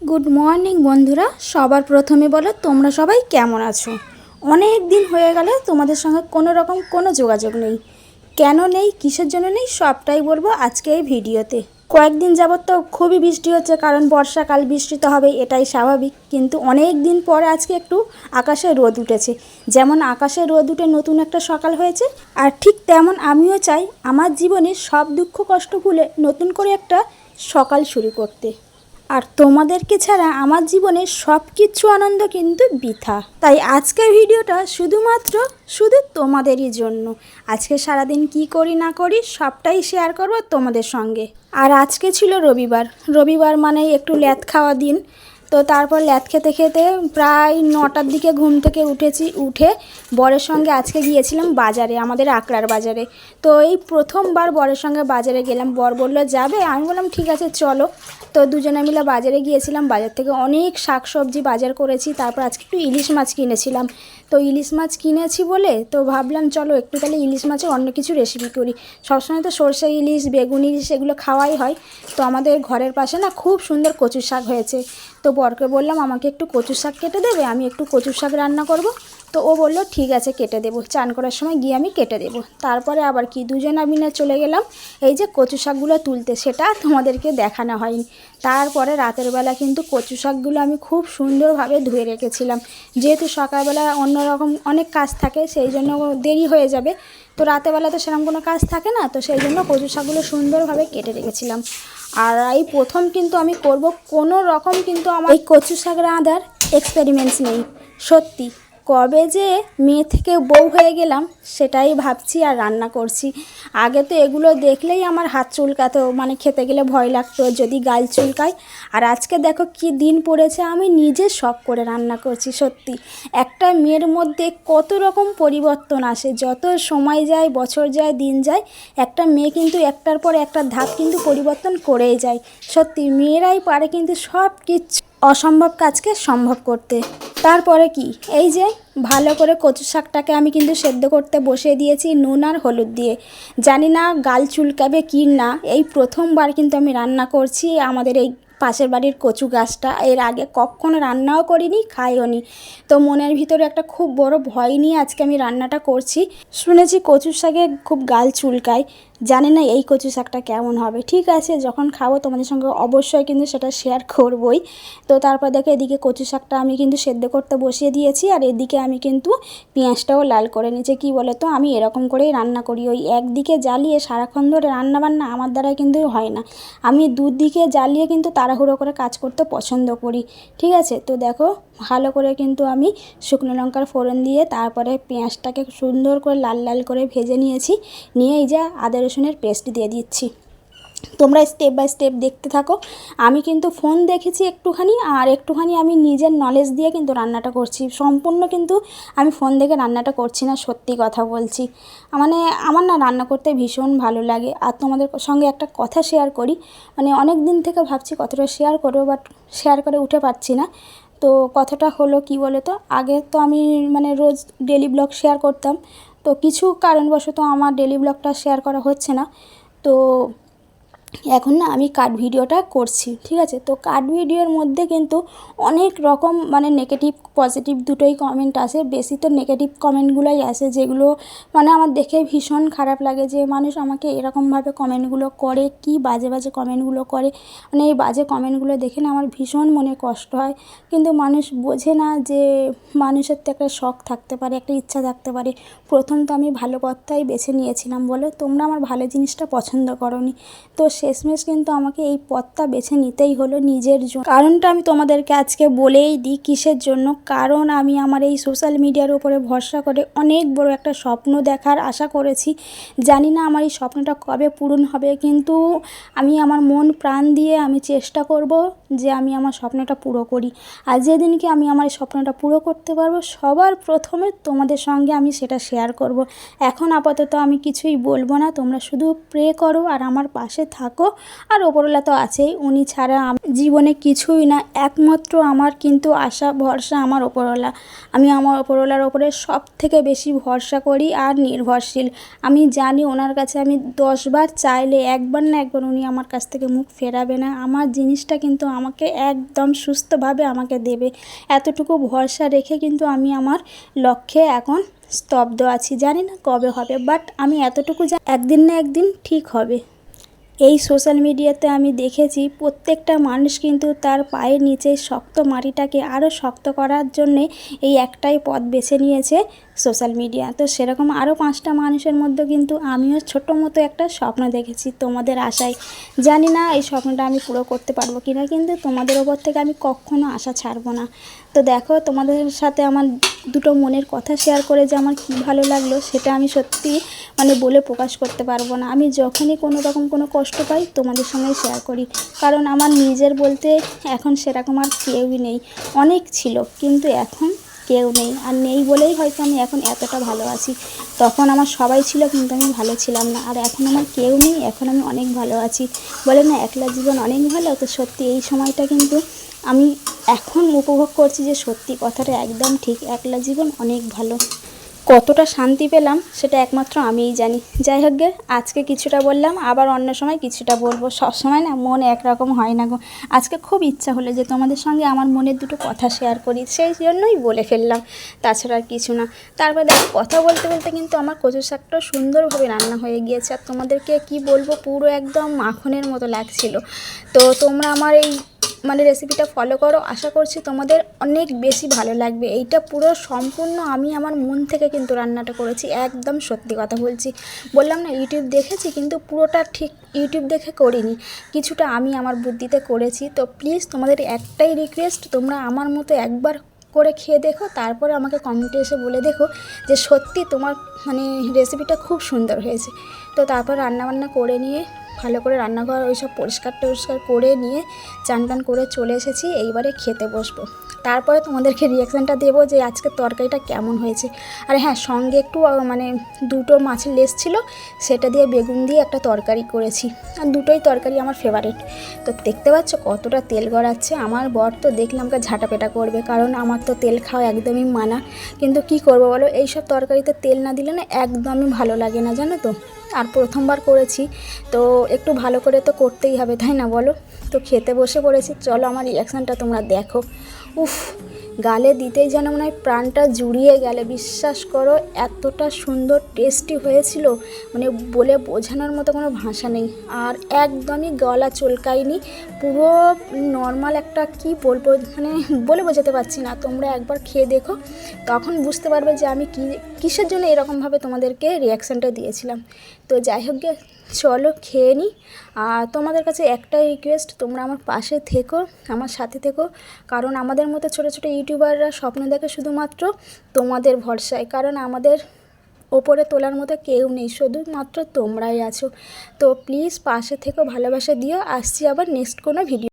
Good morning বন্ধুরা, সবার প্রথমে বলো তোমরা সবাই কেমন আছো। অনেক দিন হয়ে গেলে তোমাদের সঙ্গে কোনো রকম কোনো যোগাযোগ নেই। কেন নেই, কিসের জন্য নেই, সবটাই বলবো আজকে এই ভিডিওতে। কয়েকদিন যাবত তো খুবই বৃষ্টি হচ্ছে, কারণ বর্ষাকাল, বৃষ্টি তো হবে, এটাই স্বাভাবিক। কিন্তু অনেক দিন পরে আজকে একটু আকাশে রোদ উঠেছে। যেমন আকাশে রোদ উঠে নতুন একটা সকাল হয়েছে, আর ঠিক তেমন আমিও চাই আমার জীবনে সব দুঃখ কষ্ট ভুলে নতুন করে একটা সকাল শুরু করতে। আর তোমাদেরকে ছাড়া আমার জীবনে সব কিছু আনন্দ কিন্তু বৃথা। তাই আজকের ভিডিওটা শুধু তোমাদেরই জন্য। আজকে সারাদিন কি করি না করি সবটাই শেয়ার করব তোমাদের সঙ্গে। আর আজকে ছিল রবিবার। রবিবার মানে একটু ল্যাদ খাওয়া দিন। তো তারপর ল্যাদ খেতে খেতে প্রায় 9টার দিকে ঘুম থেকে উঠে বরের সঙ্গে আজকে গিয়েছিলাম বাজারে, আমাদের আকড়ার বাজারে। তো এই প্রথমবার বরের সঙ্গে বাজারে গেলাম। বর বললো যাবে, আমি বললাম ঠিক আছে চলো। তো দুজনে মিলে বাজারে গিয়েছিলাম। বাজার থেকে অনেক শাকসবজি বাজার করেছি। তারপর আজকে একটু ইলিশ মাছ কিনেছিলাম। তো ইলিশ মাছ কিনেছি বলে তো ভাবলাম চলো একটু তাহলে ইলিশ মাছের অন্য কিছু রেসিপি করি। সবসময় তো সরষে ইলিশ, বেগুন ইলিশ এগুলো খাওয়াই হয়। তো আমাদের ঘরের পাশে না খুব সুন্দর কচু শাক হয়েছে। তো বরকে বললাম আমাকে একটু কচু শাক কেটে দেবে, আমি একটু কচু শাক রান্না করব। তো ও বললো ঠিক আছে কেটে দেবো, চান করার সময় গিয়ে আমি কেটে দেবো। তারপরে আবার কি দুজনে মিলে চলে গেলাম এই যে কচু শাকগুলো তুলতে, সেটা তোমাদেরকে দেখানো হয়নি। তারপরে রাতের বেলা কিন্তু কচু শাকগুলো আমি খুব সুন্দরভাবে ধুয়ে রেখেছিলাম। যেহেতু সকালবেলা অন্যরকম অনেক কাজ থাকে, সেই জন্য দেরি হয়ে যাবে। তো রাতেরবেলা তো সেরকম কোনো কাজ থাকে না, তো সেই জন্য কচু শাকগুলো সুন্দরভাবে কেটে রেখেছিলাম। আর এই প্রথম কিন্তু আমি করব, কোনো রকম কিন্তু আমার এই কচু শাক রাঁধার এক্সপেরিমেন্টস নেই। সত্যি কবে যে মেয়ে থেকে বউ হয়ে গেলাম সেটাই ভাবছি আর রান্না করছি। আগে তো এগুলো দেখলেই আমার হাত চুলকাতো, মানে খেতে গেলে ভয় লাগতো যদি গাল চুলকায়। আর আজকে দেখো কি দিন পড়েছে, আমি নিজে শখ করে রান্না করছি। সত্যি একটা মেয়ের মধ্যে কত রকম পরিবর্তন আসে, যত সময় যায়, বছর যায়, দিন যায়, একটা মেয়ে কিন্তু একটার পর একটা ধাপ কিন্তু পরিবর্তন করেই যায়। সত্যি মেয়েরাই পারে কিন্তু সব কিছু অসম্ভব কাজকে সম্ভব করতে। তারপরে কি, এই যে ভালো করে কচু শাকটাকে আমি কিন্তু সেদ্ধ করতে বসিয়ে দিয়েছি নুন আর হলুদ দিয়ে। জানি না গাল চুলকাবে কি না, এই প্রথমবার কিন্তু আমি রান্না করছি আমাদের এই পাশের বাড়ির কচু গাছটা। এর আগে কখনো রান্নাও করিনি, খাইও নি। তো মনের ভিতরে একটা খুব বড় ভয় নিয়ে আজকে আমি রান্নাটা করছি। শুনেছি কচু শাকে খুব গাল চুলকায়, জানি না এই কচু শাকটা কেমন হবে। ঠিক আছে, যখন খাবো তোমাদের সঙ্গে অবশ্যই কিন্তু সেটা শেয়ার করবই। তো তারপর দেখো এদিকে কচু শাকটা আমি কিন্তু সেদ্ধ করতে বসিয়ে দিয়েছি, আর এদিকে আমি কিন্তু পেঁয়াজটাও লাল করে নিয়েছি। কী বলো তো, আমি এরকম করেই রান্না করি, ওই একদিকে জ্বালিয়ে সারাক্ষণ ধরে রান্না বান্না আমার দ্বারা কিন্তু হয় না। আমি দুদিকে জ্বালিয়ে কিন্তু তাড়াহুড়ো করে কাজ করতে পছন্দ করি। ঠিক আছে, তো দেখো ভালো করে কিন্তু আমি শুকনো লঙ্কার ফোড়ন দিয়ে তারপরে পেঁয়াজটাকে সুন্দর করে লাল লাল করে ভেজে নিয়েছি। নিয়ে এই যে আদা রসুনের পেস্ট দিয়ে দিচ্ছি। তোমরা স্টেপ বাই স্টেপ দেখতে থাকো। আমি কিন্তু ফোন দেখেছি একটুখানি, আর একটুখানি আমি নিজের নলেজ দিয়ে কিন্তু রান্নাটা করছি। সম্পূর্ণ কিন্তু আমি ফোন দেখে রান্নাটা করছি না, সত্যি কথা বলছি। মানে আমার না রান্না করতে ভীষণ ভালো লাগে। আর তোমাদের সঙ্গে একটা কথা শেয়ার করি, মানে অনেক দিন থেকে ভাবছি কতটা শেয়ার করবো, বাট শেয়ার করে উঠে পারছি না। তো কথাটা হলো কি বলো তো, আগে তো আমি মানে রোজ ডেলি ব্লগ শেয়ার করতাম। তো কিছু কারণবশত আমার ডেলি ব্লগটা শেয়ার করা হচ্ছে না। তো এখন না আমি কাট ভিডিওটা করছি। ঠিক আছে, তো কাট ভিডিওর মধ্যে কিন্তু অনেক রকম মানে নেগেটিভ পজিটিভ দুটোই কমেন্ট আসে। বেশি তো নেগেটিভ কমেন্টগুলোই আসে, যেগুলো মানে আমার দেখে ভীষণ খারাপ লাগে যে মানুষ আমাকে এরকমভাবে কমেন্টগুলো করে, কি বাজে বাজে কমেন্টগুলো করে। মানে এই বাজে কমেন্টগুলো দেখে না আমার ভীষণ মনে কষ্ট হয়। কিন্তু মানুষ বোঝে না যে মানুষের তো একটা শখ থাকতে পারে, একটা ইচ্ছা থাকতে পারে। প্রথম তো আমি ভালো পথটাই বেছে নিয়েছিলাম বলে তোমরা আমার ভালো জিনিসটা পছন্দ করোনি। তো শেষমেশ কিন্তু আমাকে এই পথটা বেছে নিতেই হলো নিজের জন্য। কারণটা আমি তোমাদেরকে আজকে বলেই দিই কিসের জন্য। কারণ আমি আমার এই সোশ্যাল মিডিয়ার উপরে ভরসা করে অনেক বড় একটা স্বপ্ন দেখার আশা করেছি। জানি না আমার এই স্বপ্নটা কবে পূরণ হবে, কিন্তু আমি আমার মন প্রাণ দিয়ে আমি চেষ্টা করব যে আমি আমার স্বপ্নটা পুরো করি। আর যেদিনকে আমি আমার এই স্বপ্নটা পুরো করতে পারবো, সবার প্রথমে তোমাদের সঙ্গে আমি সেটা শেয়ার করব। এখন আপাতত আমি কিছুই বলবো না, তোমরা শুধু প্রে করো আর আমার পাশে থাকো। থাকো। আর ওপরওয়ালা তো আছেই, উনি ছাড়া জীবনে কিছুই না। একমাত্র আমার কিন্তু আশা ভরসা আমার ওপরওয়ালা। আমি আমার ওপরওয়ালার ওপরে সব থেকে বেশি ভরসা করি আর নির্ভরশীল। আমি জানি ওনার কাছে আমি 10 বার চাইলে একবার না একবার উনি আমার কাছ থেকে মুখ ফেরাবে না। আমার জিনিসটা কিন্তু আমাকে একদম সুস্থভাবে আমাকে দেবে, এতটুকু ভরসা রেখে কিন্তু আমি আমার লক্ষ্যে এখন স্তব্ধ আছি। জানি না কবে হবে, বাট আমি এতটুকু একদিন না একদিন ঠিক হবে। এই সোশ্যাল মিডিয়াতে আমি দেখেছি প্রত্যেকটা মানুষ কিন্তু তার পায়ের নিচে শক্ত মাটিটাকে আরও শক্ত করার জন্যে এই একটাই পথ বেছে নিয়েছে, সোশ্যাল মিডিয়া। তো সেরকম আরও 5টা মানুষের মধ্যে কিন্তু আমিও ছোটো মতো একটা স্বপ্ন দেখেছি তোমাদের আশায়। জানি না এই স্বপ্নটা আমি পুরো করতে পারবো কি না, কিন্তু তোমাদের ওপর থেকে আমি কখনো আশা ছাড়বো না। তো দেখো, তোমাদের সাথে আমার দুটো মনের কথা শেয়ার করে যে আমার কী ভালো লাগলো সেটা আমি সত্যি বলে প্রকাশ করতে পারবো না। আমি যখনই কোনো রকম কোনো কষ্ট পাই তোমাদের সঙ্গে শেয়ার করি, কারণ আমার নিজের বলতে এখন সেরকম আর কেউই নেই। অনেক ছিল কিন্তু এখন কেউ নেই, আর নেই বলেই হয়তো আমি এখন এতটা ভালো আছি। তখন আমার সবাই ছিল কিন্তু আমি ভালো ছিলাম না, আর এখন আমার কেউ নেই, এখন আমি অনেক ভালো আছি। বলে না একলা জীবন অনেক ভালো, তো সত্যি এই সময়টা কিন্তু আমি এখন উপভোগ করছি যে সত্যি কথাটা একদম ঠিক, একলা জীবন অনেক ভালো। কতটা শান্তি পেলাম সেটা একমাত্র আমিই জানি। যাই হোক গে, আজকে কিছুটা বললাম, আবার অন্য সময় কিছুটা বলবো। সব সময় না মন একরকম হয় না গো। আজকে খুব ইচ্ছা হলো যে তোমাদের সঙ্গে আমার মনের দুটো কথা শেয়ার করি, সেই জন্যই বলে ফেললাম, তাছাড়া আর কিছু না। তারপর দেখো, কথা বলতে বলতে কিন্তু আমার কচু শাকটা সুন্দরভাবে রান্না হয়ে গিয়েছে, আর তোমাদেরকে কি বলবো, পুরো একদম মাখনের মতো লাগছিল। তো তোমরা আমার এই রেসিপিটা ফলো করো, আশা করছি তোমাদের অনেক বেশি ভালো লাগবে। এইটা পুরো সম্পূর্ণ আমি আমার মন থেকে কিন্তু রান্নাটা করেছি, একদম সত্যি কথা বলছি। বললাম না ইউটিউব দেখেছি, কিন্তু পুরোটা ঠিক ইউটিউব দেখে করিনি, কিছুটা আমি আমার বুদ্ধিতে করেছি। তো প্লিজ তোমাদের একটাই রিকোয়েস্ট, তোমরা আমার মতো একবার করে খেয়ে দেখো, তারপরে আমাকে কমেন্টে এসে বলে দেখো যে সত্যি তোমার রেসিপিটা খুব সুন্দর হয়েছে। তো তারপর রান্নাবান্না করে নিয়ে ভালো করে রান্নাঘর ওইসব পরিষ্কার টরিষ্কার করে নিয়ে চান টান করে চলে এসেছি, এইবারে খেতে বসবো। তারপরে তোমাদেরকে রিয়াকশানটা দেবো যে আজকে তরকারিটা কেমন হয়েছে। আর হ্যাঁ, সঙ্গে একটু দুটো মাছের লেস ছিল, সেটা দিয়ে বেগুন দিয়ে একটা তরকারি করেছি, আর দুটোই তরকারি আমার ফেভারিট। তো দেখতে পাচ্ছ কতটা তেল গড়াচ্ছে। আমার বর তো দেখলাম ঝাঁটাপেটা করবে, কারণ আমার তো তেল খাওয়া একদমই মানা। কিন্তু কি করবো বলো, এইসব তরকারিতে তেল না দিলে না একদমই ভালো লাগে না, জানো তো। আর প্রথমবার করেছি, তো একটু ভালো করে তো করতেই হবে, তাই না বলো। তো খেতে বসে পড়েছি, চলো আমার রিয়াকশানটা তোমরা দেখো। উফ, গালে দিতেই যেন মনে হয় প্রাণটা জুড়িয়ে গেলে। বিশ্বাস করো, এতটা সুন্দর টেস্টি হয়েছিল, বলে বোঝানোর মতো কোনো ভাষা নেই। আর একদমই গলা চুলকায়নি, পুরো নর্মাল একটা কি বলবো, বলে বোঝাতে পারছি না। তোমরা একবার খেয়ে দেখো, তখন বুঝতে পারবে যে আমি কিসের জন্য এরকমভাবে তোমাদেরকে রিয়াকশানটা দিয়েছিলাম। তো যাই হোক গে, চলো খেয়ে নিই। আর তোমাদের কাছে একটাই রিকোয়েস্ট, তোমরা আমার পাশে থেকো, আমার সাথে থেকো, কারণ আমাদের মতো ছোটো ছোটো ইউটিউবাররা স্বপ্ন দেখে শুধুমাত্র তোমাদের ভরসায়, কারণ আমাদের ওপরে তোলার মতো কেউ নেই, শুধুমাত্র তোমরাই আছো। তো প্লিজ পাশে থেকো, ভালোবাসা দিও। আসছি আবার নেক্সট কোনো ভিডিও।